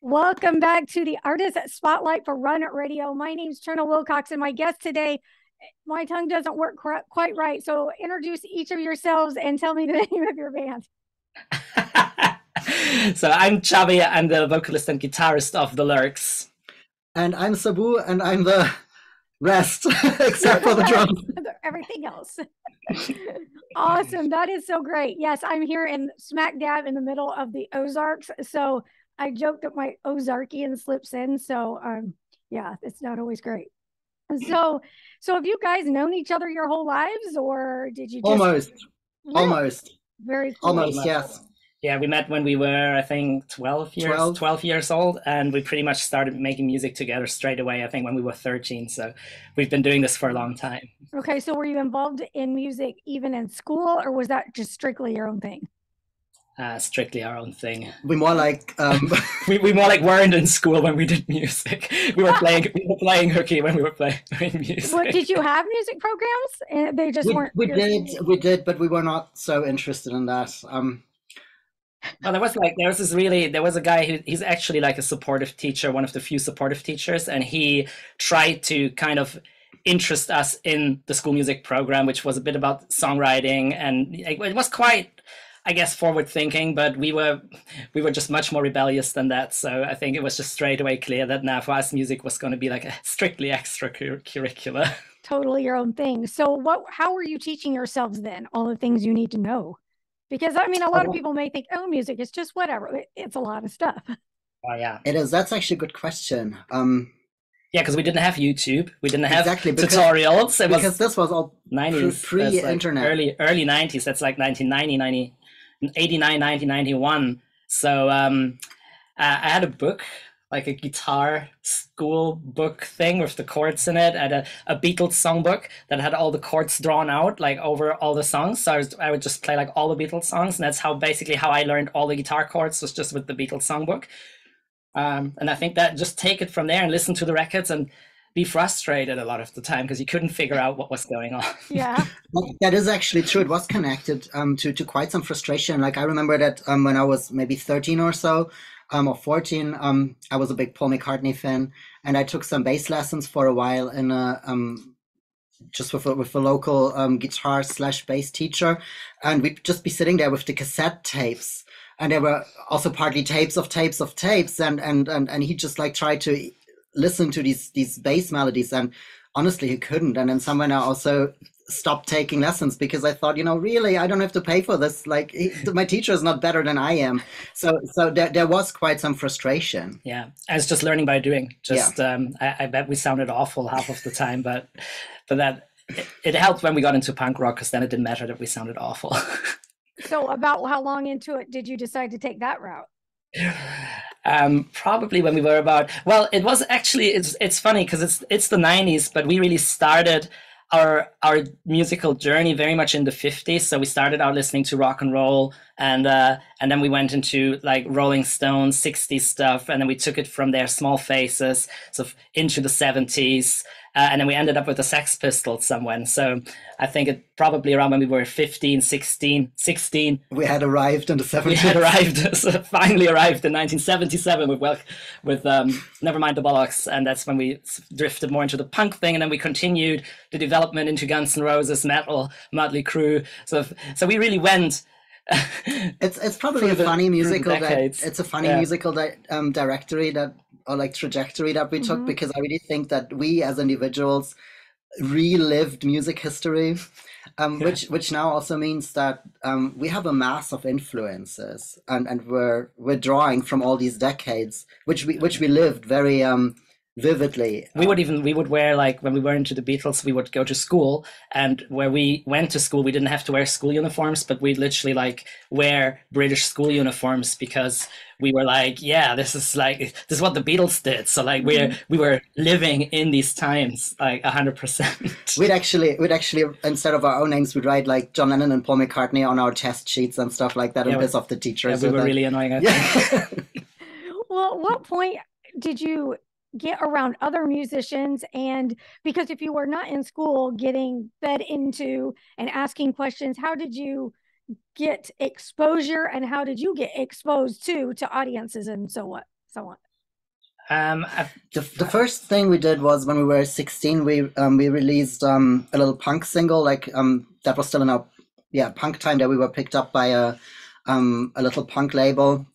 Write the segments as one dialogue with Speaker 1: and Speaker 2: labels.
Speaker 1: Welcome back to the Artist Spotlight for Run Radio. My name's Trina Wilcox, and my guest today, my tongue doesn't work quite right. So introduce each of yourselves and tell me the name of your band.
Speaker 2: So I'm Xavi. I'm the vocalist and guitarist of the Lurxx.
Speaker 3: And I'm Sabu, and I'm the rest, except for the drums.
Speaker 1: Everything else. Awesome. That is so great. Yes, I'm here in smack dab in the middle of the Ozarks. So I joked that my Ozarkian slips in. So yeah, it's not always great. So have you guys known each other your whole lives, or did you just
Speaker 3: almost
Speaker 1: very cool.
Speaker 3: Almost, yes.
Speaker 2: Yeah, we met when we were, I think, 12 years old, and we pretty much started making music together straight away, I think, when we were 13. So we've been doing this for a long time.
Speaker 1: Okay, so were you involved in music even in school, or was that just strictly your own thing?
Speaker 2: Strictly our own thing.
Speaker 3: We more like
Speaker 2: we more like weren't in school when we did music. We were playing hooky when we were playing music.
Speaker 1: What, did you have music programs? And they just weren't.
Speaker 3: We did, but we were not so interested in that.
Speaker 2: Well, there was a guy he's actually like a supportive teacher, one of the few supportive teachers, and he tried to kind of interest us in the school music program, which was a bit about songwriting, and it was quite, I guess, forward thinking, but we were just much more rebellious than that. So I think it was just straight away clear that now for us music was going to be like a strictly extracurricular.
Speaker 1: Totally your own thing. So how were you teaching yourselves then all the things you need to know? Because I mean, a lot of people may think, oh, music is just whatever. It's a lot of stuff.
Speaker 2: Oh yeah,
Speaker 3: it is. That's actually a good question.
Speaker 2: Yeah, because we didn't have YouTube, we didn't have tutorials.
Speaker 3: Because this was all
Speaker 2: 90s,
Speaker 3: pre-internet,
Speaker 2: like early 90s. That's like 1989, 1991. So I had a book, like a guitar school book thing with the chords in it, and a Beatles songbook that had all the chords drawn out like over all the songs. So I would just play like all the Beatles songs, and that's basically how I learned all the guitar chords, was just with the Beatles songbook. And I think that just take it from there and listen to the records and be frustrated a lot of the time because you couldn't figure out what was going on.
Speaker 1: Yeah,
Speaker 3: that is actually true. It was connected to quite some frustration. Like I remember that when I was maybe 13 or so, or 14, I was a big Paul McCartney fan, and I took some bass lessons for a while in just with a local guitar / bass teacher, and we'd just be sitting there with the cassette tapes, and there were also partly tapes of tapes, and he just like tried to listen to these bass melodies, and honestly he couldn't. And then somewhere I also stopped taking lessons because I thought, really, I don't have to pay for this. Like my teacher is not better than I am. So there was quite some frustration.
Speaker 2: Yeah, I was just learning by doing. I bet we sounded awful half of the time, but that it helped when we got into punk rock, because then it didn't matter that we sounded awful.
Speaker 1: So about how long into it did you decide to take that route?
Speaker 2: Probably when we were about, well, it was actually, it's funny because it's the 90s, but we really started our musical journey very much in the 50s. So we started out listening to rock and roll, and then we went into like Rolling Stones 60s stuff, and then we took it from there, Small Faces, so into the 70s, and then we ended up with the Sex Pistols somewhere. So I think it probably around when we were 15, 16.
Speaker 3: We had arrived in the 70s.
Speaker 2: We had arrived, so finally arrived in 1977 with Nevermind the Bollocks, and that's when we drifted more into the punk thing, and then we continued the development into Guns N' Roses, metal, Mötley Crüe. So we really went.
Speaker 3: It's probably a funny musical directory that, or like trajectory that we took, because I really think that we as individuals relived music history, which now also means that we have a mass of influences, and we're drawing from all these decades, which we lived very vividly.
Speaker 2: We would wear, like when we were into the Beatles, we would go to school, and where we went to school we didn't have to wear school uniforms, but we'd literally like wear British school uniforms, because we were like, yeah, this is what the Beatles did. So like we were living in these times like 100%.
Speaker 3: We'd actually instead of our own names, we'd write like John Lennon and Paul McCartney on our test sheets and stuff like that, and piss off the teachers.
Speaker 2: Yeah, we were really annoying, I think.
Speaker 1: Well, at what point did you get around other musicians? And because if you were not in school getting fed into and asking questions, how did you get exposure, and how did you get exposed to audiences and so on?
Speaker 3: The first thing we did was when we were 16, we released a little punk single, like that was still in our punk time, that we were picked up by a little punk label.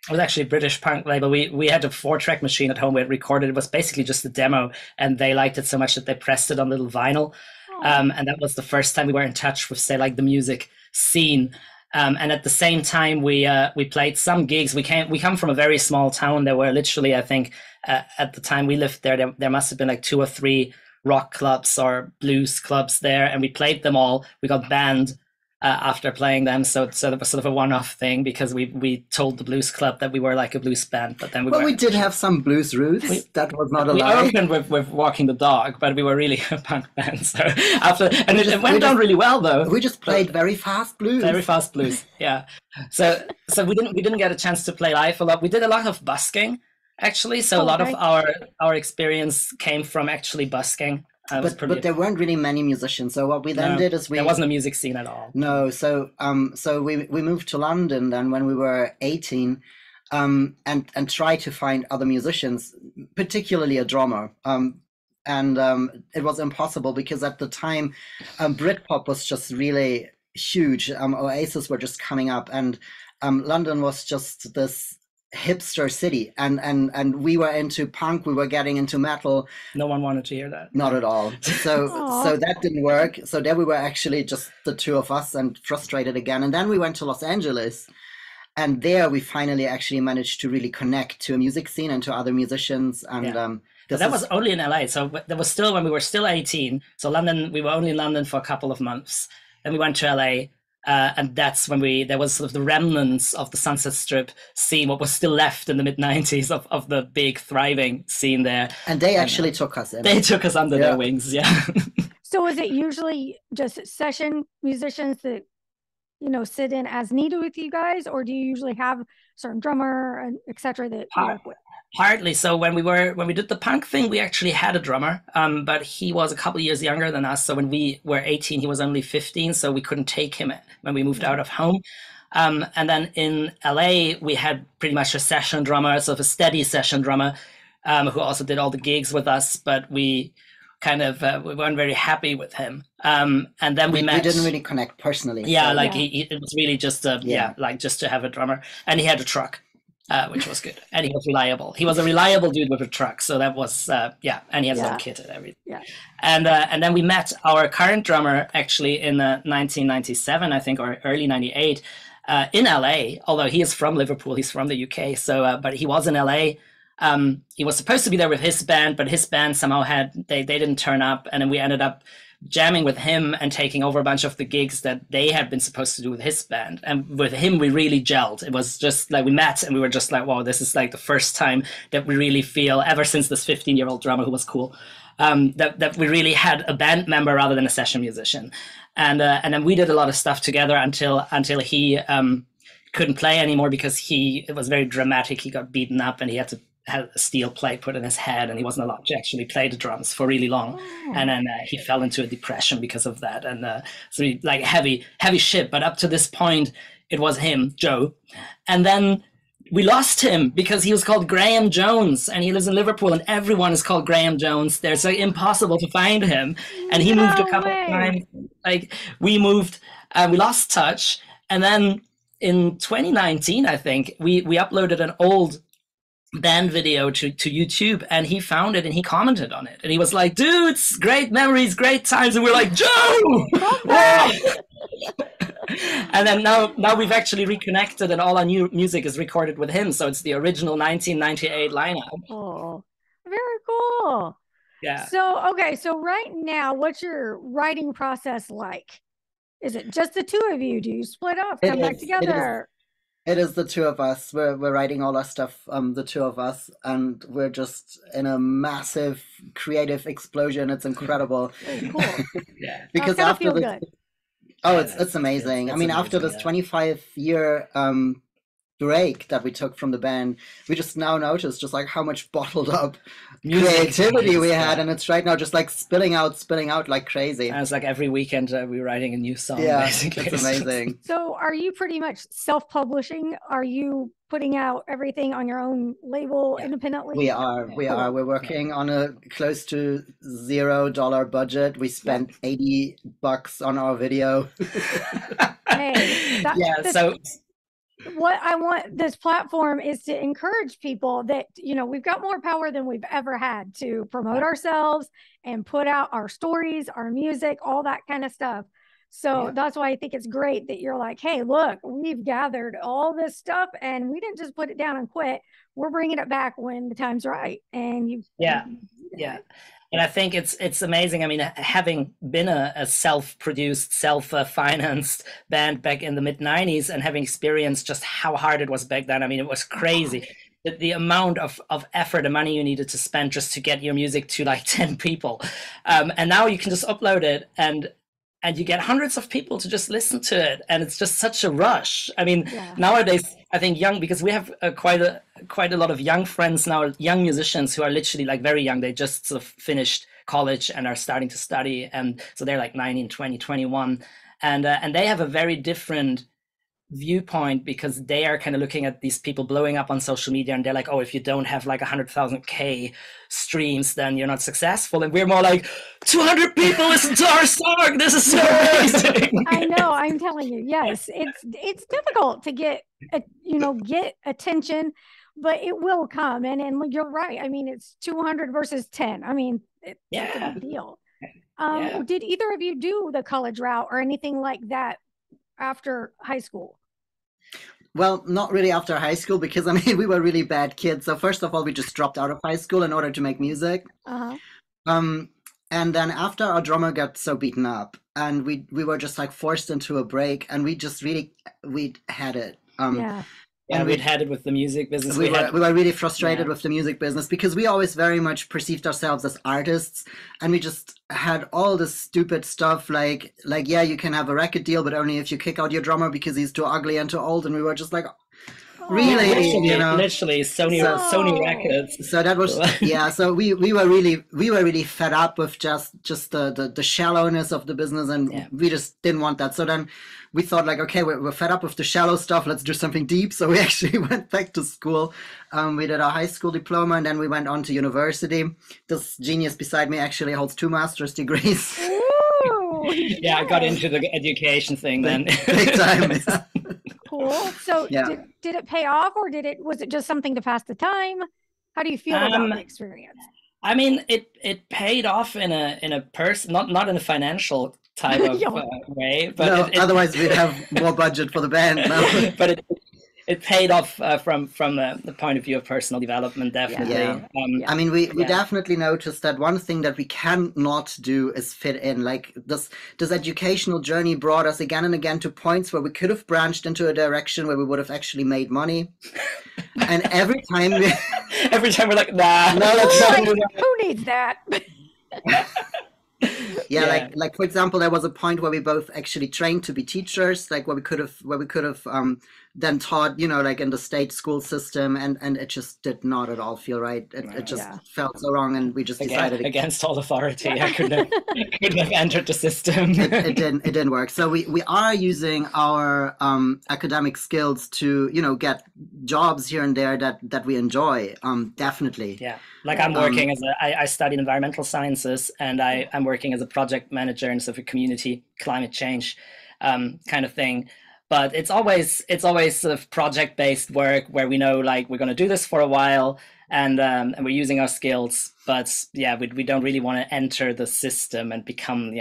Speaker 2: It was actually a British punk label. We had a 4-track machine at home. We had recorded. It was basically just a demo, and they liked it so much that they pressed it on little vinyl. And that was the first time we were in touch with, say, like the music scene. And at the same time, we played some gigs. We come from a very small town. There were literally, I think, at the time we lived there must have been like 2 or 3 rock clubs or blues clubs there, and we played them all. We got banned after playing them, so it was sort of a one-off thing, because we told the blues club that we were like a blues band, but then we
Speaker 3: did have some blues roots. That was not a lie.
Speaker 2: We opened with Walking the Dog, but we were really a punk band. So it went down really well, though.
Speaker 3: We just played very fast blues.
Speaker 2: Very fast blues, yeah. So we didn't get a chance to play live a lot. We did a lot of busking, actually. So a lot of our experience came from actually busking.
Speaker 3: But there weren't really many musicians. So what we then did is
Speaker 2: there wasn't a music scene at all.
Speaker 3: No, so we moved to London then when we were 18, and tried to find other musicians, particularly a drummer. It was impossible, because at the time, Britpop was just really huge. Oasis were just coming up, and London was just this hipster city, and we were into punk, we were getting into metal.
Speaker 2: No one wanted to hear that.
Speaker 3: Not at all. So that didn't work. So there we were actually just the two of us, and frustrated again. And then we went to Los Angeles, and there we finally actually managed to really connect to a music scene and to other musicians. And
Speaker 2: that was only in LA. So that was still when we were still 18. So London, we were only in London for a couple of months. Then we went to LA. And that's when there was sort of the remnants of the Sunset Strip scene, what was still left in the mid-90s of the big thriving scene there.
Speaker 3: And they actually took us in.
Speaker 2: They took us under their wings, yeah.
Speaker 1: So is it usually just session musicians that, sit in as needed with you guys, or do you usually have a certain drummer and et cetera that you work with?
Speaker 2: Partly. So when we did the punk thing, we actually had a drummer, but he was a couple of years younger than us. So when we were 18, he was only 15, so we couldn't take him when we moved out of home. And then in LA, we had pretty much a session drummer, sort of a steady session drummer, who also did all the gigs with us, but we kind of we weren't very happy with him. And then we met.
Speaker 3: We didn't really connect personally.
Speaker 2: Yeah, so. It was really just just to have a drummer, and he had a truck. Which was good, and he was reliable. He was a reliable dude with a truck, so that was and he has his own kit and everything. Yeah, and then we met our current drummer actually in 1997, I think, or early '98, in LA. Although he is from Liverpool, he's from the UK. So, but he was in LA. He was supposed to be there with his band, but his band somehow they didn't turn up, and then we ended up jamming with him and taking over a bunch of the gigs that they had been supposed to do with his band. And with him, we really gelled. It was just like we met and we were just like, wow, this is like the first time that we really feel, ever since this 15-year-old drummer who was cool, that we really had a band member rather than a session musician. And then we did a lot of stuff together until he couldn't play anymore, because it was very dramatic. He got beaten up and he had a steel plate put in his head, and he wasn't allowed to actually play the drums for really long. And then he fell into a depression because of that. And so like heavy shit. But up to this point, it was him, Joe. And then we lost him because he was called Graham Jones, and he lives in Liverpool, and everyone is called Graham Jones there. So impossible to find him. And he moved a couple of times. Like we moved, we lost touch. And then in 2019, I think we uploaded an old band video to YouTube, and he found it and he commented on it, and he was like, dudes, great memories, great times. And we're like, Joe! And then now we've actually reconnected, and all our new music is recorded with him, so it's the original 1998 lineup.
Speaker 1: Oh, very cool.
Speaker 2: Yeah.
Speaker 1: So right now, what's your writing process like? Is it just the two of you? Do you split up, come back together?
Speaker 3: It is the two of us. We're writing all our stuff, the two of us, and we're just in a massive creative explosion. It's incredible.
Speaker 1: Very cool.
Speaker 3: Yeah. Because after this, it's amazing. I mean, after this 25-year break that we took from the band, we just now noticed just like how much bottled up
Speaker 2: Music
Speaker 3: creativity we
Speaker 2: is,
Speaker 3: had,
Speaker 2: yeah.
Speaker 3: and it's right now just like spilling out like crazy.
Speaker 2: And it's like every weekend we're writing a new song.
Speaker 3: Yeah,
Speaker 2: basically.
Speaker 3: it's amazing.
Speaker 1: So are you pretty much self-publishing? Are you putting out everything on your own label independently?
Speaker 3: We are. We're working on a close to $0 budget. We spent $80 on our video.
Speaker 1: Hey,
Speaker 2: so
Speaker 1: what I want this platform is to encourage people that, you know, we've got more power than we've ever had to promote ourselves and put out our stories, our music, all that kind of stuff. So that's why I think it's great that you're like, hey, look, we've gathered all this stuff and we didn't just put it down and quit. We're bringing it back when the time's right. And you
Speaker 2: And I think it's amazing. I mean, having been a self-produced, self-financed band back in the mid-90s and having experienced just how hard it was back then, I mean, it was crazy. The amount of effort and money you needed to spend just to get your music to like 10 people. And now you can just upload it and you get hundreds of people to just listen to it. And it's just such a rush. I mean, nowadays, I think because we have quite a lot of young friends now, young musicians who are literally like very young. They just sort of finished college and are starting to study. And so they're like 19, 20, 21. And they have a very different viewpoint because they are kind of looking at these people blowing up on social media and they're like, oh, if you don't have like 100,000 streams, then you're not successful. And we're more like, 200 people listen to our song. This is so amazing.
Speaker 1: I know. I'm telling you, yes, it's difficult to get attention, but it will come. And you're right. I mean, it's 200 versus 10. I mean, it's a big deal. Did either of you do the college route or anything like that after high school?
Speaker 3: Well, not really after high school because I mean we were really bad kids. So first of all, we just dropped out of high school in order to make music. And then after our drummer got so beaten up, and we were just like forced into a break, and we had it.
Speaker 2: And we'd had it with the music business.
Speaker 3: We were really frustrated with the music business because we always very much perceived ourselves as artists, and we just had all this stupid stuff like you can have a record deal, but only if you kick out your drummer because he's too ugly and too old. And we were just like, really,
Speaker 2: literally Sony Records.
Speaker 3: So that was So we were really fed up with just the shallowness of the business, and we just didn't want that. So then we thought like, okay, we're fed up with the shallow stuff. Let's do something deep. So we actually went back to school. We did our high school diploma, and then we went on to university. This genius beside me actually holds 2 master's degrees.
Speaker 1: Ooh,
Speaker 2: I got into the education thing then.
Speaker 3: Big time.
Speaker 1: Cool. So did it pay off, or was it just something to pass the time? How do you feel about the experience?
Speaker 2: I mean, it paid off in a person, not in a financial type of way, but
Speaker 3: otherwise we'd have more budget for the band. No.
Speaker 2: But it paid off from the point of view of personal development, definitely.
Speaker 3: I mean, we definitely noticed that one thing that we cannot do is fit in. Like this educational journey brought us again and again to points where we could have branched into a direction where we would have actually made money. And every time
Speaker 2: we're like, nah, no,
Speaker 1: let's not do that. Who needs that?
Speaker 3: Like for example, there was a point where we both actually trained to be teachers, like where we could have then taught, like in the state school system, and it just did not at all feel right. It just felt so wrong, and we just decided
Speaker 2: against all authority. I couldn't have entered the system.
Speaker 3: It didn't work. So we are using our academic skills to get jobs here and there that we enjoy. Definitely.
Speaker 2: Yeah. Like I'm working I studied environmental sciences, and I'm working as a project manager in sort of community climate change kind of thing. But it's always sort of project-based work where we know like we're going to do this for a while, and we're using our skills. But we don't really want to enter the system and become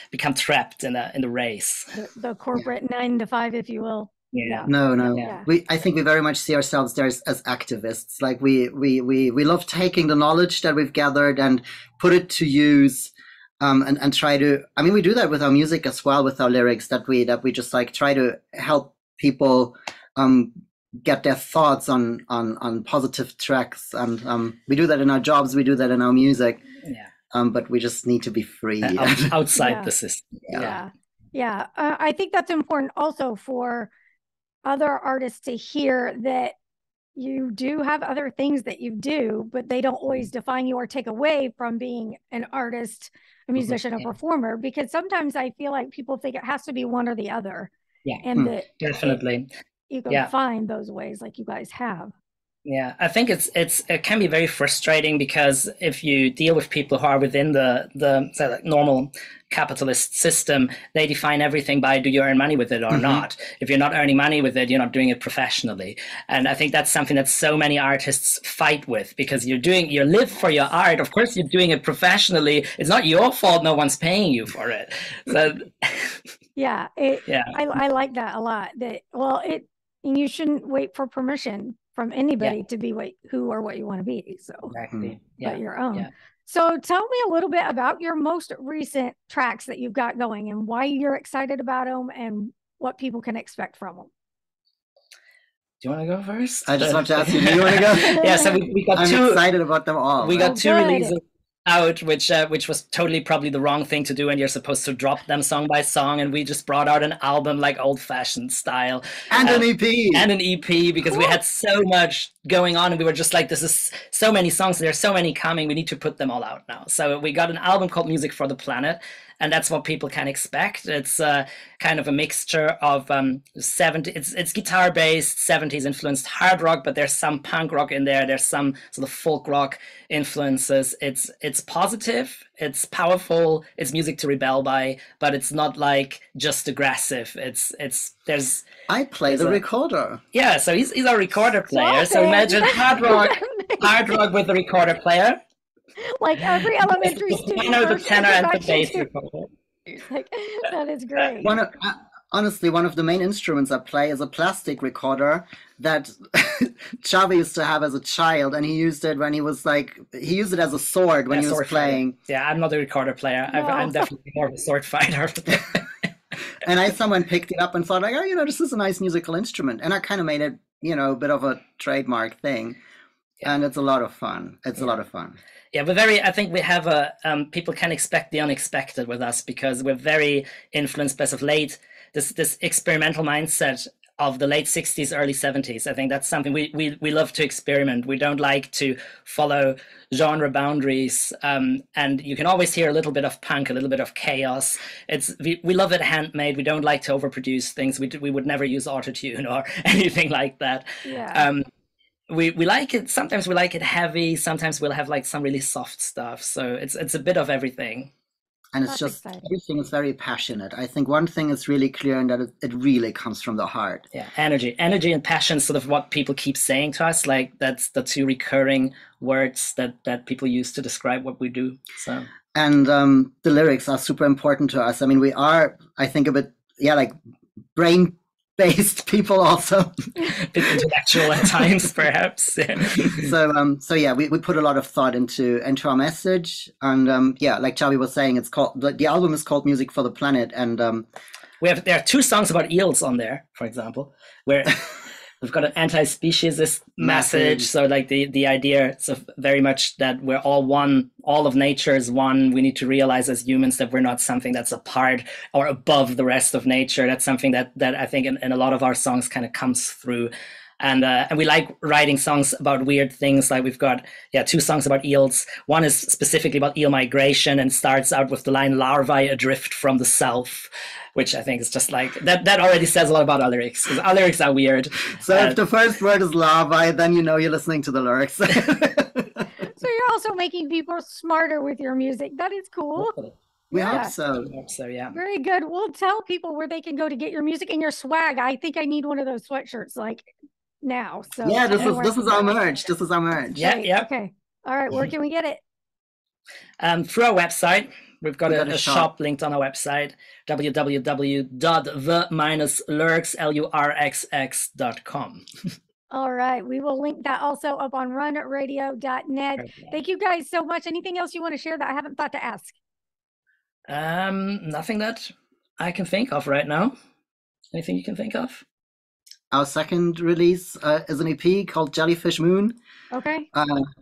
Speaker 2: become trapped in the race.
Speaker 1: The corporate 9 to 5, if you will.
Speaker 3: No. Yeah. I think we very much see ourselves there as activists. Like we love taking the knowledge that we've gathered and put it to use. And try to, I mean, we do that with our music as well, with our lyrics, that we just like try to help people get their thoughts on positive tracks, and we do that in our jobs, we do that in our music, but we just need to be free
Speaker 2: outside the system.
Speaker 1: I think that's important also for other artists to hear that you do have other things that you do, but they don't always define you or take away from being an artist, a musician, a performer, because sometimes I feel like people think it has to be one or the other.
Speaker 2: Yeah,
Speaker 1: and that
Speaker 2: definitely.
Speaker 1: you can find those ways like you guys have.
Speaker 2: Yeah, I think it can be very frustrating, because if you deal with people who are within the say, like normal capitalist system, they define everything by, do you earn money with it or not? If you're not earning money with it, you're not doing it professionally. And I think that's something that so many artists fight with, because you live for your art. Of course, you're doing it professionally. It's not your fault no one's paying you for it. So
Speaker 1: yeah, I like that a lot. You shouldn't wait for permission from anybody to be who or what you want to be. So
Speaker 2: exactly,
Speaker 1: but your own. Yeah. So tell me a little bit about your most recent tracks that you've got going and why you're excited about them and what people can expect from them.
Speaker 2: Do you want to go first?
Speaker 3: I just want to ask you, do you want to go?
Speaker 2: Yeah, so we got
Speaker 3: I'm excited about them all.
Speaker 2: We got two releases out, which was totally probably the wrong thing to do, and you're supposed to drop them song by song, and we just brought out an album like old-fashioned style,
Speaker 3: and an EP,
Speaker 2: because we had so much going on, and we were just like, this is so many songs, there's so many coming, we need to put them all out now. So we got an album called Music for the Planet, and that's what people can expect. It's kind of a mixture of 70s. It's guitar based, 70s influenced hard rock, but there's some punk rock in there. There's some sort of folk rock influences. It's positive. It's powerful. It's music to rebel by, but it's not like just aggressive.
Speaker 3: I play the recorder.
Speaker 2: Yeah, so he's a recorder player. So imagine hard rock with a recorder player.
Speaker 1: Like every elementary student.
Speaker 2: The tenor and the bass recorder.
Speaker 1: Like, that is great.
Speaker 3: Honestly, one of the main instruments I play is a plastic recorder that Xavi used to have as a child, and he used it when he used it as a sword when he was playing.
Speaker 2: Fighter. Yeah, I'm not a recorder player. No. I'm definitely more of a sword fighter.
Speaker 3: And someone picked it up and thought, like, oh, this is a nice musical instrument. And I kind of made it, a bit of a trademark thing. Yeah. And it's a lot of fun. It's a lot of fun.
Speaker 2: Yeah, I think we have people can expect the unexpected with us, because we're very influenced by this experimental mindset of the late 60s, early 70s. I think that's something we love to experiment. We don't like to follow genre boundaries. And you can always hear a little bit of punk, a little bit of chaos. We love it handmade. We don't like to overproduce things. We would never use autotune or anything like that.
Speaker 1: Yeah.
Speaker 2: We like it. Sometimes we like it heavy. Sometimes we'll have like some really soft stuff. So it's a bit of everything.
Speaker 3: And it's just everything is very passionate. I think one thing is really clear, and that it really comes from the heart.
Speaker 2: Yeah, energy and passion, sort of what people keep saying to us. Like that's the two recurring words that people use to describe what we do. So
Speaker 3: and the lyrics are super important to us. I mean, we are, I think, a bit like brain-based people also.
Speaker 2: A bit intellectual at times, perhaps. Yeah.
Speaker 3: So we put a lot of thought into our message, and like Xavi was saying, it's called the album is called Music for the Planet, and
Speaker 2: there are two songs about eels on there, for example, where we've got an anti-speciesist message. So like the idea is very much that we're all one, all of nature is one. We need to realize as humans that we're not something that's apart or above the rest of nature. That's something that I think in a lot of our songs kind of comes through. And we like writing songs about weird things. Like we've got two songs about eels. One is specifically about eel migration and starts out with the line "larvae adrift from the south," which I think is just like that already says a lot about our lyrics, because our lyrics are weird.
Speaker 3: So if the first word is larvae, then you're listening to the Lurxx.
Speaker 1: So you're also making people smarter with your music. That is cool.
Speaker 3: We hope so.
Speaker 2: Yeah.
Speaker 1: Very good. We'll tell people where they can go to get your music and your swag. I think I need one of those sweatshirts like now. So
Speaker 3: this is our merch. This is our merch.
Speaker 2: Yeah.
Speaker 1: Okay. All right. Where can we get it?
Speaker 2: Through our website. We've got a shop linked on our website, www.the-lurxx.com.
Speaker 1: All right. We will link that also up on runradio.net. Okay. Thank you guys so much. Anything else you want to share that I haven't thought to ask?
Speaker 2: Nothing that I can think of right now. Anything you can think of?
Speaker 3: Our second release is an EP called Jellyfish Moon.
Speaker 1: Okay.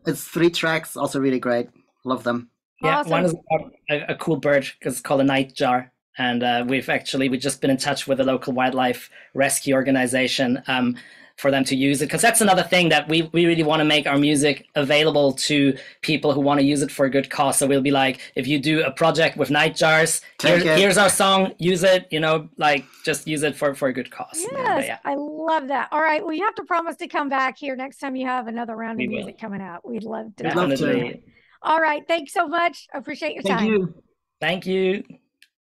Speaker 3: It's 3 tracks, also really great. Love them.
Speaker 2: Yeah,
Speaker 1: awesome.
Speaker 2: One is about a cool bird, because it's called a nightjar. And we've just been in touch with a local wildlife rescue organization for them to use it, because that's another thing that we really want to make our music available to people who want to use it for a good cause. So we'll be like, if you do a project with Nightjars, here's our song, use it, like just use it for a good cause.
Speaker 1: Yes, yeah. I love that. All right, well, you have to promise to come back here next time you have another round of music coming out. We'd love to.
Speaker 2: Definitely.
Speaker 1: All right, thanks so much. I appreciate your time.
Speaker 3: Thank you.
Speaker 2: Thank you.